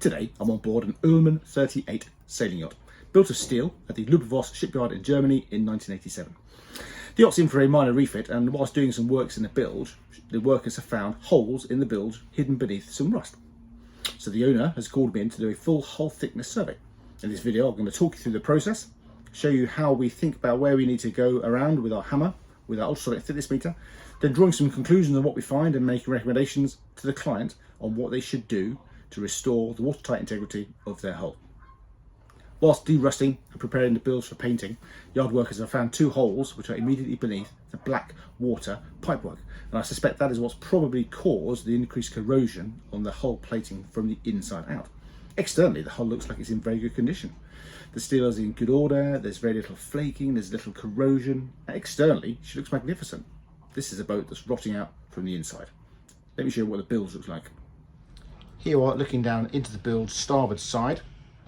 Today I'm on board an Ullmann 38 sailing yacht, built of steel at the Lübbenvoss shipyard in Germany in 1987. The yacht's in for a minor refit, and whilst doing some works in the bilge, the workers have found holes in the bilge hidden beneath some rust. So the owner has called me in to do a full hull thickness survey. In this video I'm going to talk you through the process, show you how we think about where we need to go around with our hammer, with our ultrasonic thickness meter, then drawing some conclusions on what we find and making recommendations to the client on what they should do to restore the watertight integrity of their hull. Whilst de-rusting and preparing the bilge for painting, yard workers have found two holes which are immediately beneath the black water pipework, and I suspect that is what's probably caused the increased corrosion on the hull plating from the inside out. Externally, the hull looks like it's in very good condition. The steel is in good order, there's very little flaking, there's little corrosion. Externally, she looks magnificent. This is a boat that's rotting out from the inside. Let me show you what the bilge looks like. Here we are looking down into the bilge starboard side,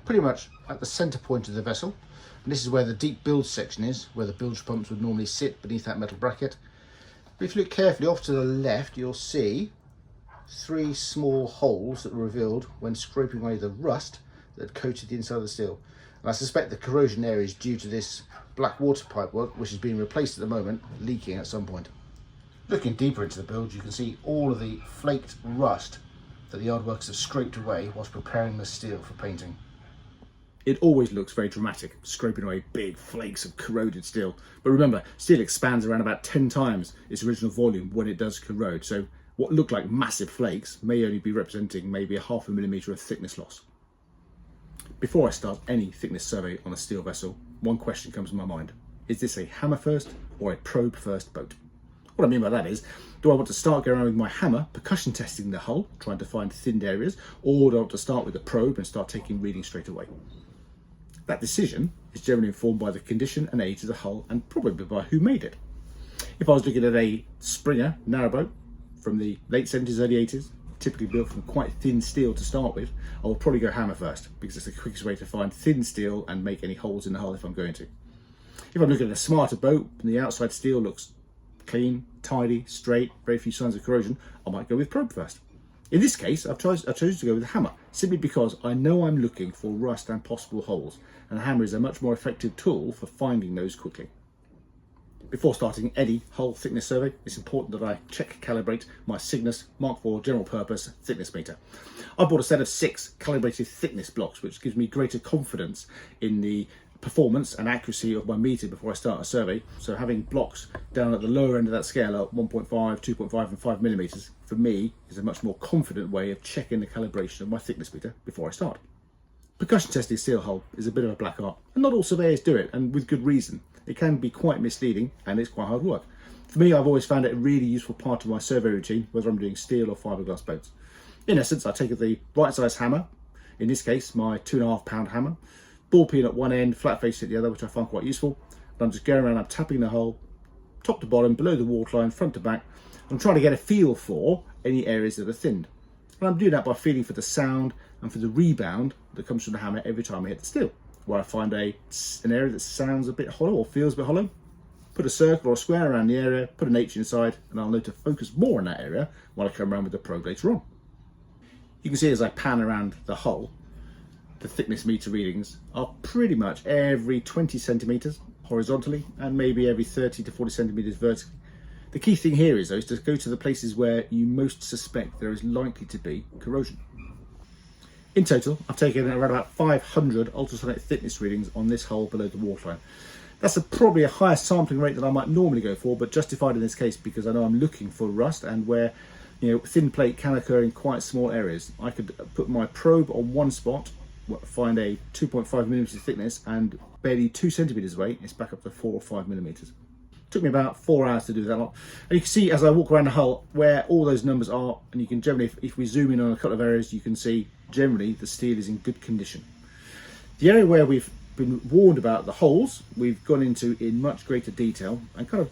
pretty much at the centre point of the vessel. And this is where the deep bilge section is, where the bilge pumps would normally sit beneath that metal bracket. But if you look carefully off to the left, you'll see three small holes that were revealed when scraping away the rust that had coated the inside of the steel. And I suspect the corrosion there is due to this black water pipework, which is being replaced at the moment, leaking at some point. Looking deeper into the bilge, you can see all of the flaked rust that the yard workers have scraped away whilst preparing the steel for painting. It always looks very dramatic, scraping away big flakes of corroded steel. But remember, steel expands around about 10 times its original volume when it does corrode. So what look like massive flakes may only be representing maybe a 0.5 millimetre of thickness loss. Before I start any thickness survey on a steel vessel, one question comes to my mind. Is this a hammer first or a probe first boat? What I mean by that is, do I want to start going around with my hammer, percussion testing the hull, trying to find thinned areas, or do I want to start with a probe and start taking readings straight away? That decision is generally informed by the condition and age of the hull and probably by who made it. If I was looking at a Springer narrowboat from the late 70s, early 80s, typically built from quite thin steel to start with, I will probably go hammer first because it's the quickest way to find thin steel and make any holes in the hull if I'm going to. If I'm looking at a smarter boat and the outside steel looks clean, tidy, straight, very few signs of corrosion, I might go with probe first. In this case, I've chosen to go with the hammer, simply because I know I'm looking for rust and possible holes, and the hammer is a much more effective tool for finding those quickly. Before starting any hull thickness survey, it's important that I calibrate my Cygnus Mark IV general purpose thickness meter. I bought a set of 6 calibrated thickness blocks, which gives me greater confidence in the performance and accuracy of my meter before I start a survey. So having blocks down at the lower end of that scale at 1.5, 2.5 and 5 millimeters for me is a much more confident way of checking the calibration of my thickness meter before I start. Percussion testing steel hull is a bit of a black art, and not all surveyors do it, and with good reason. It can be quite misleading and it's quite hard work. For me, I've always found it a really useful part of my survey routine, whether I'm doing steel or fiberglass boats. In essence, I take the right size hammer, in this case my 2.5 pound hammer, ball peen at one end, flat face at the other, which I find quite useful. And I'm just going around, I'm tapping the hull, top to bottom, below the waterline, front to back. I'm trying to get a feel for any areas that are thinned. And I'm doing that by feeling for the sound and for the rebound that comes from the hammer every time I hit the steel. Where I find an area that sounds a bit hollow or feels a bit hollow, put a circle or a square around the area, put an H inside, and I'll know to focus more on that area while I come around with the probe later on. You can see as I pan around the hull, the thickness meter readings are pretty much every 20 centimeters horizontally and maybe every 30 to 40 centimeters vertically. The key thing here is, though, is to go to the places where you most suspect there is likely to be corrosion. In total, I've taken around about 500 ultrasonic thickness readings on this hull below the waterline. That's probably a higher sampling rate than I might normally go for, but justified in this case because I know I'm looking for rust and where thin plate can occur in quite small areas. I could put my probe on one spot, find a 2.5 millimeter thickness, and barely 2 centimeters away, it's back up to 4 or 5 millimeters. It took me about 4 hours to do that lot. And you can see as I walk around the hull where all those numbers are, and you can generally, if we zoom in on a couple of areas, you can see generally the steel is in good condition. The area where we've been warned about the holes, we've gone into in much greater detail and kind of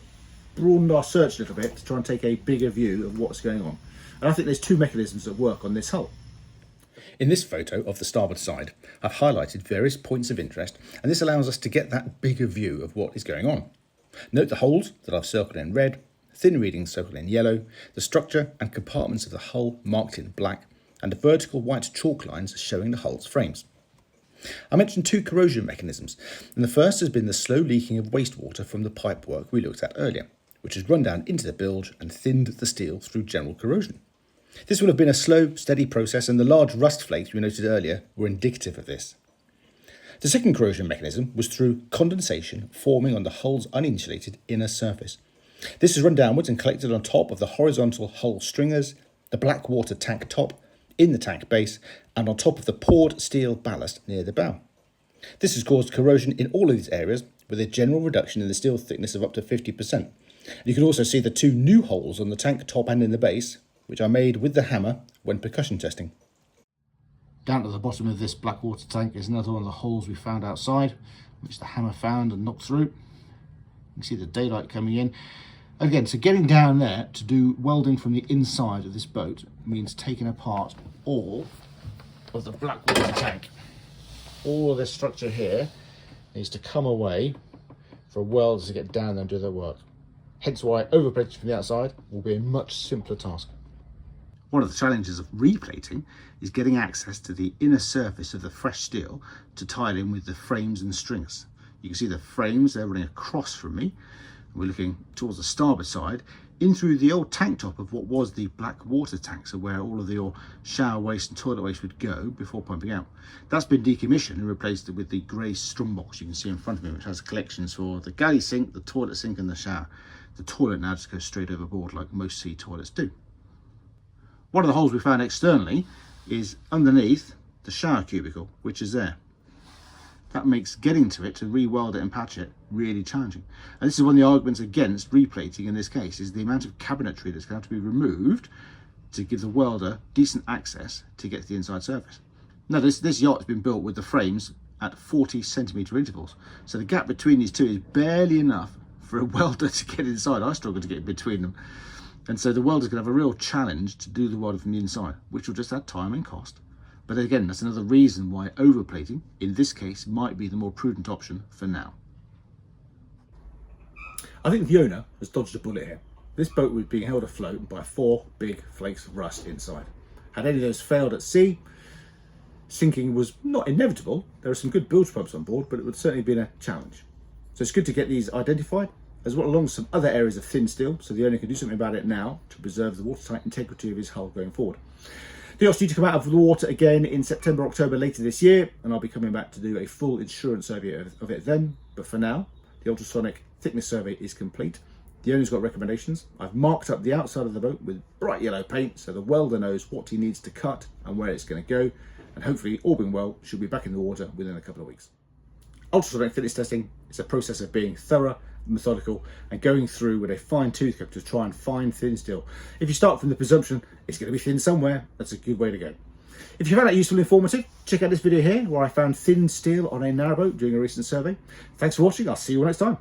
broadened our search a little bit to try and take a bigger view of what's going on. And I think there's 2 mechanisms at work on this hull. In this photo of the starboard side, I've highlighted various points of interest, and this allows us to get that bigger view of what is going on. Note the holes that I've circled in red, thin readings circled in yellow, the structure and compartments of the hull marked in black, and the vertical white chalk lines showing the hull's frames. I mentioned two corrosion mechanisms, and the first has been the slow leaking of wastewater from the pipework we looked at earlier, which has run down into the bilge and thinned the steel through general corrosion. This would have been a slow, steady process, and the large rust flakes we noted earlier were indicative of this. The second corrosion mechanism was through condensation forming on the hull's uninsulated inner surface. This has run downwards and collected on top of the horizontal hull stringers, the black water tank top, in the tank base, and on top of the poured steel ballast near the bow. This has caused corrosion in all of these areas, with a general reduction in the steel thickness of up to 50%. You can also see the two new holes on the tank top and in the base, which are made with the hammer when percussion testing. Down at the bottom of this black water tank is another one of the holes we found outside, which the hammer found and knocked through. You can see the daylight coming in. Again, so getting down there to do welding from the inside of this boat means taking apart all of the black water tank. All of this structure here needs to come away for welders to get down there and do their work. Hence why overplating from the outside will be a much simpler task. One of the challenges of replating is getting access to the inner surface of the fresh steel to tie it in with the frames and strings. You can see the frames, they're running across from me. We're looking towards the starboard side, in through the old tank top of what was the black water tank, so where all of your shower waste and toilet waste would go before pumping out. That's been decommissioned and replaced with the grey strum box you can see in front of me, which has collections for the galley sink, the toilet sink and the shower. The toilet now just goes straight overboard like most sea toilets do. One of the holes we found externally is underneath the shower cubicle, which is there. That makes getting to it to re-weld it and patch it really challenging. And this is one of the arguments against replating in this case, is the amount of cabinetry that's going to have to be removed to give the welder decent access to get to the inside surface. Now this yacht has been built with the frames at 40cm intervals. So the gap between these two is barely enough for a welder to get inside. I struggle to get between them. And so the welder's going to have a real challenge to do the welding from the inside, which will just add time and cost. But again, that's another reason why overplating, in this case, might be the more prudent option for now. I think the owner has dodged a bullet here. This boat was being held afloat by 4 big flakes of rust inside. Had any of those failed at sea, sinking was not inevitable. There are some good bilge pumps on board, but it would certainly have been a challenge. So it's good to get these identified, as well along some other areas of thin steel, so the owner can do something about it now to preserve the watertight integrity of his hull going forward. The yacht's due to come out of the water again in September, October later this year, and I'll be coming back to do a full insurance survey of it then. But for now, the ultrasonic thickness survey is complete. The owner's got recommendations. I've marked up the outside of the boat with bright yellow paint so the welder knows what he needs to cut and where it's going to go, and hopefully, all being well, she'll be back in the water within a couple of weeks. Ultrasonic thickness testing is a process of being thorough, methodical, and going through with a fine tooth comb to try and find thin steel. If you start from the presumption it's going to be thin somewhere, that's a good way to go. If you found that useful and informative, check out this video here where I found thin steel on a narrowboat during a recent survey. Thanks for watching. I'll see you all next time.